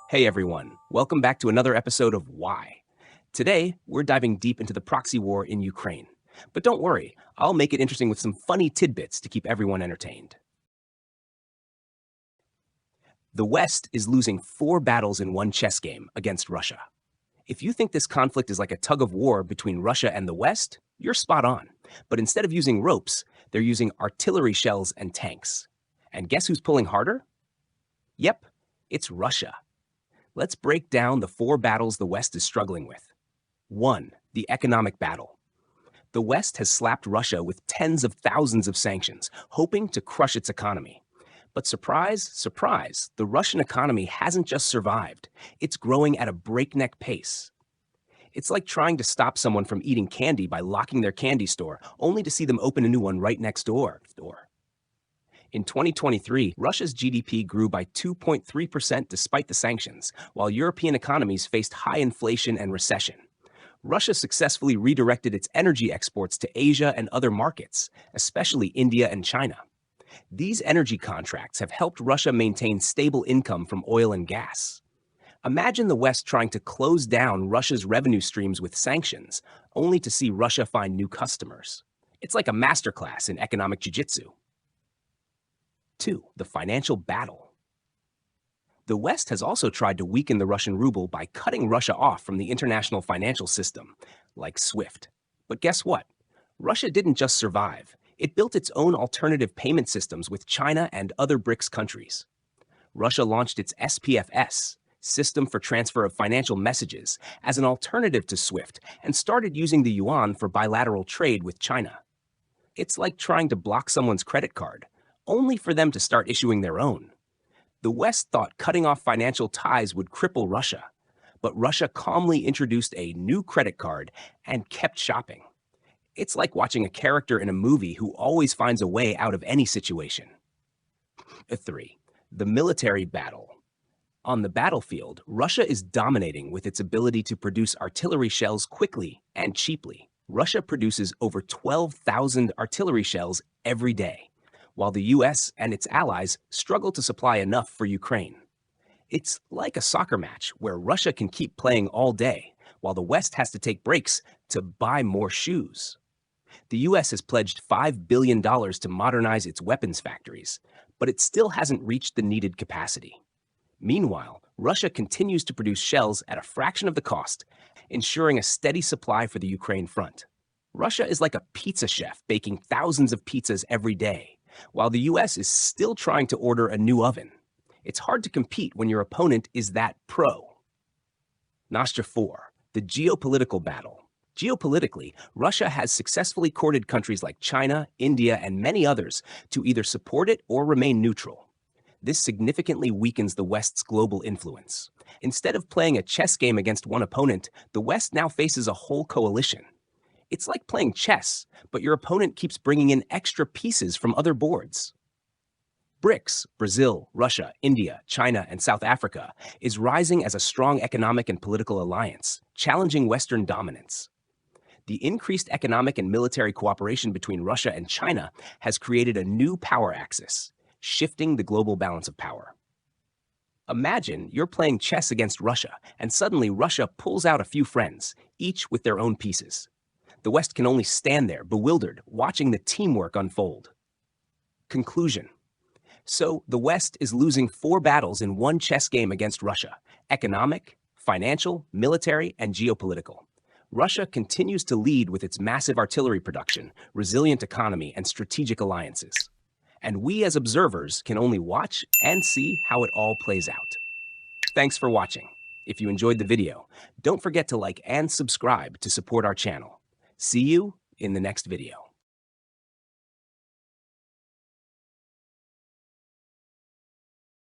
Hey everyone, welcome back to another episode of Why. Today, we're diving deep into the proxy war in Ukraine. But don't worry, I'll make it interesting with some funny tidbits to keep everyone entertained. The West is losing 4 battles in one chess game against Russia. If you think this conflict is like a tug of war between Russia and the West, you're spot on. But instead of using ropes, they're using artillery shells and tanks. And guess who's pulling harder? Yep, it's Russia. Let's break down the 4 battles the West is struggling with. 1. The economic battle. The West has slapped Russia with tens of thousands of sanctions, hoping to crush its economy. But surprise, surprise, the Russian economy hasn't just survived, it's growing at a breakneck pace. It's like trying to stop someone from eating candy by locking their candy store, only to see them open a new one right next door. In 2023, Russia's GDP grew by 2.3% despite the sanctions, while European economies faced high inflation and recession. Russia successfully redirected its energy exports to Asia and other markets, especially India and China. These energy contracts have helped Russia maintain stable income from oil and gas. Imagine the West trying to close down Russia's revenue streams with sanctions, only to see Russia find new customers. It's like a masterclass in economic jiu-jitsu. 2. The financial battle. The West has also tried to weaken the Russian ruble by cutting Russia off from the international financial system, like SWIFT. But guess what? Russia didn't just survive. It built its own alternative payment systems with China and other BRICS countries. Russia launched its SPFS, System for Transfer of Financial Messages, as an alternative to SWIFT and started using the yuan for bilateral trade with China. It's like trying to block someone's credit card, only for them to start issuing their own. The West thought cutting off financial ties would cripple Russia, but Russia calmly introduced a new credit card and kept shopping. It's like watching a character in a movie who always finds a way out of any situation. 3. The military battle. On the battlefield, Russia is dominating with its ability to produce artillery shells quickly and cheaply. Russia produces over 12,000 artillery shells every day, while the US and its allies struggle to supply enough for Ukraine. It's like a soccer match where Russia can keep playing all day, while the West has to take breaks to buy more shoes. The US has pledged $5 billion to modernize its weapons factories, but it still hasn't reached the needed capacity. Meanwhile, Russia continues to produce shells at a fraction of the cost, ensuring a steady supply for the Ukraine front. Russia is like a pizza chef baking thousands of pizzas every day, while the US is still trying to order a new oven. It's hard to compete when your opponent is that pro. 4. The geopolitical battle. Geopolitically, Russia has successfully courted countries like China, India, and many others to either support it or remain neutral. This significantly weakens the West's global influence. Instead of playing a chess game against one opponent, the West now faces a whole coalition. It's like playing chess, but your opponent keeps bringing in extra pieces from other boards. BRICS, Brazil, Russia, India, China, and South Africa, is rising as a strong economic and political alliance, challenging Western dominance. The increased economic and military cooperation between Russia and China has created a new power axis, shifting the global balance of power. Imagine you're playing chess against Russia, and suddenly Russia pulls out a few friends, each with their own pieces. The West can only stand there, bewildered, watching the teamwork unfold. Conclusion. So, the West is losing 4 battles in one chess game against Russia: economic, financial, military, and geopolitical. Russia continues to lead with its massive artillery production, resilient economy, and strategic alliances. And we as observers can only watch and see how it all plays out. Thanks for watching. If you enjoyed the video, don't forget to like and subscribe to support our channel. See you in the next video.